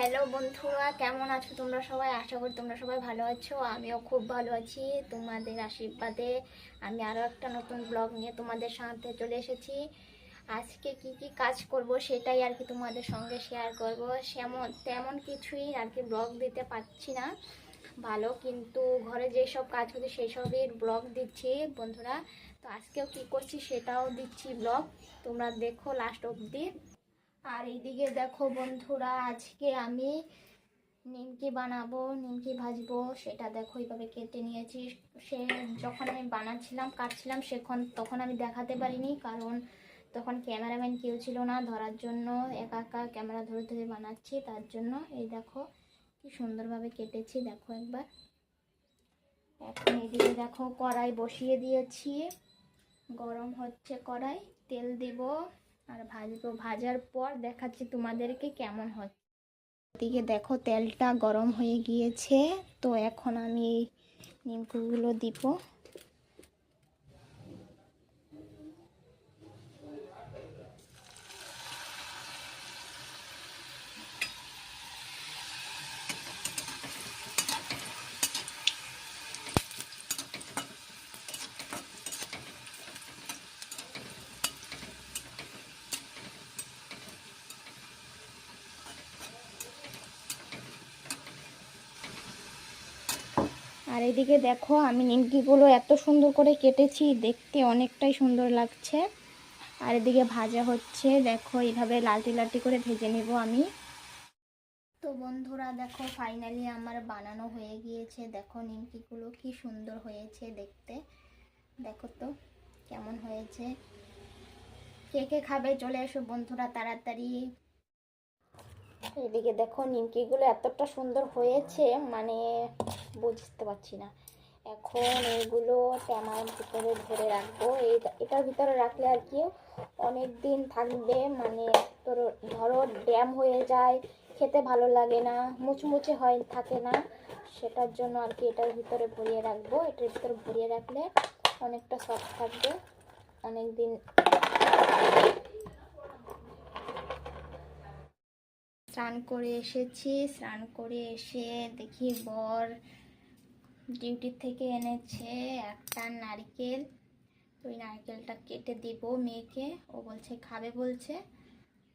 Hello বন্ধুরা, কেমন আছো তোমরা সবাই? আশা করি তোমরা সবাই ভালো আছো। আমিও খুব ভালো আছি তোমাদের আশীর্বাদে। আমি আরও একটা নতুন ব্লগ নিয়ে তোমাদের সাথে চলে এসেছি। আজকে কি কি কাজ করব সেটাই আর কি তোমাদের সঙ্গে শেয়ার করব। তেমন কিছুই আর কি ব্লগ দিতে পারছি না ভালো, কিন্তু ঘরে যেসব কাজ করছি সেই সবই ব্লগ দিচ্ছি বন্ধুরা। তো আজকেও কি করছি সেটাও দিচ্ছি ব্লগ, তোমরা দেখো লাস্ট অবধি। আর এইদিকে দেখো বন্ধুরা, আজকে আমি নিমকি বানাবো, নিমকি ভাজবো, সেটা দেখো এইভাবে কেটে নিয়েছি। সে যখন আমি বানাচ্ছিলাম কাটছিলাম তখন আমি দেখাতে পারিনি, কারণ তখন ক্যামেরাম্যান কেউ ছিল না ধরার জন্য। একা একা ক্যামেরা ধরে ধরে বানাচ্ছি, তার জন্য। এই দেখো কি সুন্দরভাবে কেটেছি, দেখো একবার। এখন এইদিকে দেখো কড়াই বসিয়ে দিয়েছি, গরম হচ্ছে কড়াই, তেল দেব আর ভাজবো। ভাজার পর দেখাচ্ছি তোমাদেরকে কেমন হচ্ছে। এদিকে দেখো তেলটা গরম হয়ে গিয়েছে, তো এখন আমি এই নিমকিগুলো দিব। আর এদিকে দেখো আমি নিমকিগুলো এত সুন্দর করে কেটেছি, দেখতে অনেকটাই সুন্দর লাগছে। আর এদিকে ভাজা হচ্ছে, দেখো এইভাবে লালটি লালটি করে ভেজে নেব আমি। তো বন্ধুরা দেখো ফাইনালি আমার বানানো হয়ে গিয়েছে। দেখো নিমকিগুলো কি সুন্দর হয়েছে দেখতে, দেখো তো কেমন হয়েছে। কে কে খাবে চলে এসো বন্ধুরা তাড়াতাড়ি। এদিকে দেখো নিমকিগুলো এতটা সুন্দর হয়েছে, মানে বুঝতে পারছি না। এখন এইগুলো ট্যামার ভিতরে ভরে রাখবো। এটার ভিতরে রাখলে আর কি অনেক দিন থাকবে, মানে ধরো ড্যাম হয়ে যায়, খেতে ভালো লাগে না, মুচমুচে থাকে না। সেটার জন্য আর কি এটার ভিতরে ভরিয়ে রাখবো। এটার ভিতরে ভরিয়ে রাখলে অনেকটা সফট থাকবে অনেক দিন। স্নান করে এসেছি, স্নান করে এসে দেখি বর ডিউটি থেকে এনেছে একটা নারকেল। তো ওই নারকেলটা কেটে দিব মেয়েকে, ও বলছে খাবে বলছে,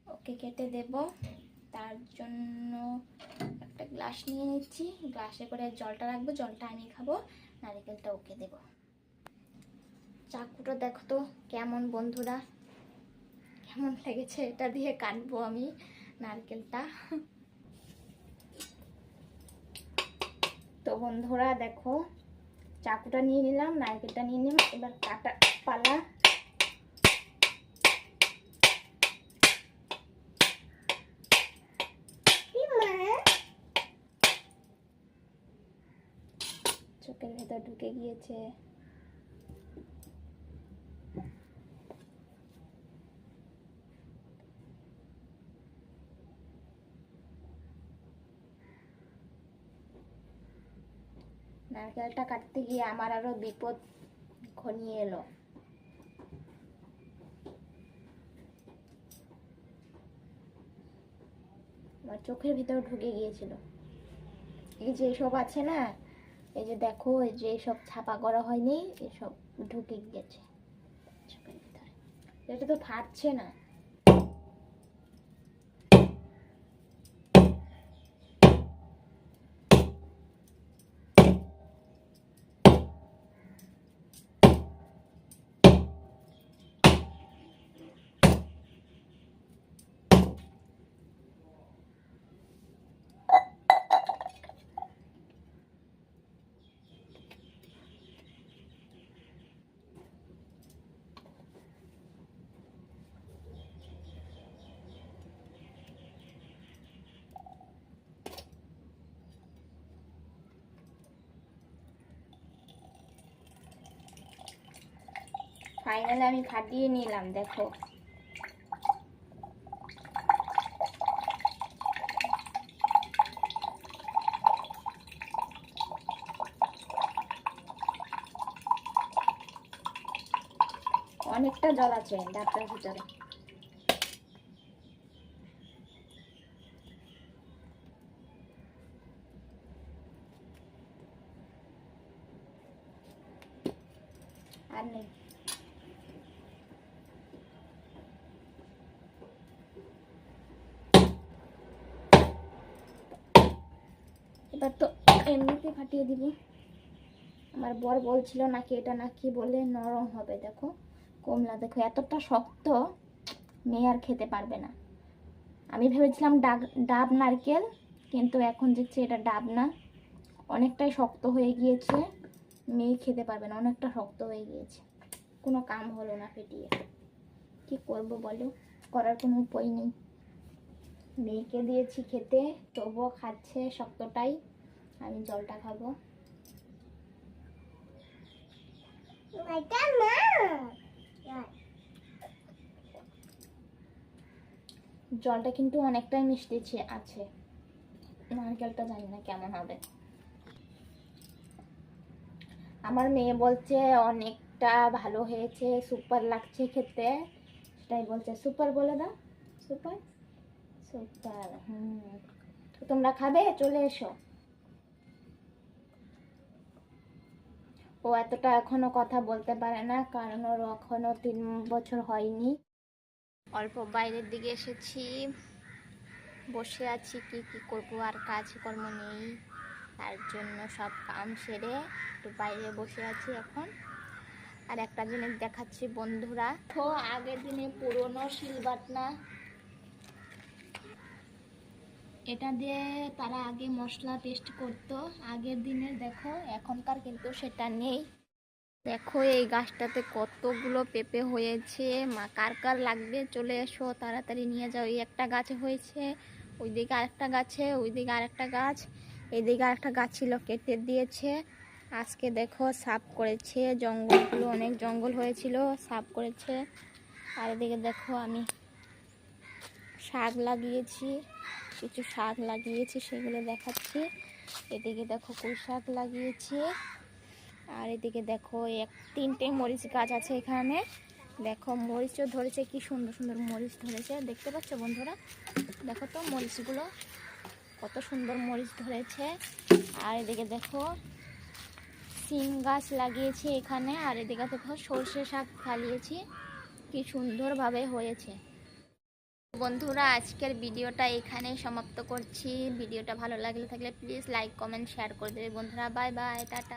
ওকে কেটে দেব। তার জন্য একটা গ্লাস নিয়ে নিচ্ছি, গ্লাসে করে জলটা রাখবো, জলটা আমি খাবো, নারকেলটা ওকে দেব। চাকুটা দেখো তো কেমন বন্ধুরা, কেমন লেগেছে। এটা দিয়ে কাটবো আমি নারকেলটা। তো বন্ধুরা দেখো চাকুটা নিয়ে নিলাম, নারকেলটা নিয়ে নিলাম, এবার কাটা পালা। চোখের ভেতর ঢুকে গিয়েছে। নারকেলটা কাটতে গিয়ে আমার আরো বিপদ ঘনিয়ে এলো। আমার চোখের ভিতর ঢুকে গিয়েছিল। এই যে সব আছে না, এই যে দেখো এই যে সব ছাপা করা হয়নি, এসব ঢুকে গিয়েছে চোখের ভিতরে। এটা তো ফাটছে না। ফাইনালি আমি ফাটিয়ে নিলাম, দেখো। অনেকটা জল আছে ডাবটার ভিতরে। আর নেই। এবার তো এমনিতে ফাটিয়ে দিব। আমার বর বলছিল নাকি এটা নাকি বলে নরম হবে। দেখো কমলা, দেখো এতটা শক্ত, মেয়ে আর খেতে পারবে না। আমি ভেবেছিলাম ডাব নারকেল, কিন্তু এখন দেখছি এটা ডাব না, অনেকটাই শক্ত হয়ে গিয়েছে, মেয়ে খেতে পারবে না, অনেকটা শক্ত হয়ে গিয়েছে। কোনো কাম হলো না ফেটিয়ে, কি করব বলো, করার কোনো উপায় নেই। মেয়েকে দিয়েছি খেতে, তবুও খাচ্ছে শক্তটাই, আমি জলটা খাবো। জলটা কিন্তু অনেকটাই মিষ্টি আছে, নারকেলটা জানি না কেমন হবে। আমার মেয়ে বলছে অনেকটা ভালো হয়েছে, সুপার লাগছে খেতে, সেটাই বলছে। সুপার বলে দাও, সুপার সুপার। তো তোমরা খাবে, চলে এসো। ও এতটা এখনো কথা বলতে পারে না, কারণ ওর এখনো 3 বছর হয়নি। অল্প বাইরের দিকে এসেছি, বসে আছি, কি কি করবো, আর কাজকর্ম নেই, তার জন্য সব কাম সেরে একটু বাইরে বসে আছি এখন। আর একটা জিনিস দেখাচ্ছি বন্ধুরা, তো আগের দিনে পুরনো শিলবাটনা, এটা দিয়ে তারা আগে মশলা পেস্ট করতো আগের দিনের, দেখো এখনকার কিন্তু সেটা নেই। দেখো এই গাছটাতে কতগুলো পেঁপে হয়েছে, মা কার কার লাগবে চলে এসো, তাড়াতাড়ি নিয়ে যাও। এই একটা গাছে হয়েছে, ওইদিকে আরেকটা গাছে, ওইদিকে আরেকটা গাছ, এইদিকে আরেকটা গাছ ছিল কেটে দিয়েছে। আজকে দেখো সাফ করেছে, জঙ্গলগুলো অনেক জঙ্গল হয়েছিল, সাফ করেছে। আর এদিকে দেখো আমি শাক লাগিয়েছি, কিছু শাক লাগিয়েছি সেগুলো দেখাচ্ছি। এদিকে দেখো পুঁই শাক লাগিয়েছি, আর এদিকে দেখো 3টে মরিচ গাছ আছে এখানে। দেখো মরিচও ধরেছে, কি সুন্দর সুন্দর মরিচ ধরেছে, দেখতে পাচ্ছ বন্ধুরা? দেখো তো মরিচগুলো কত সুন্দর মরিচ ধরেছে। আর এদিকে দেখো সিম গাছ লাগিয়েছি এখানে, আর এদিকে দেখো সর্ষে শাক ফেলিয়েছি, কি সুন্দরভাবে হয়েছে। বন্ধুরা আজকের ভিডিওটা এখানেই সমাপ্ত করছি। ভিডিওটা ভালো লাগলে থাকলে প্লিজ লাইক কমেন্ট শেয়ার করে দেবে বন্ধুরা। Bye bye, tata.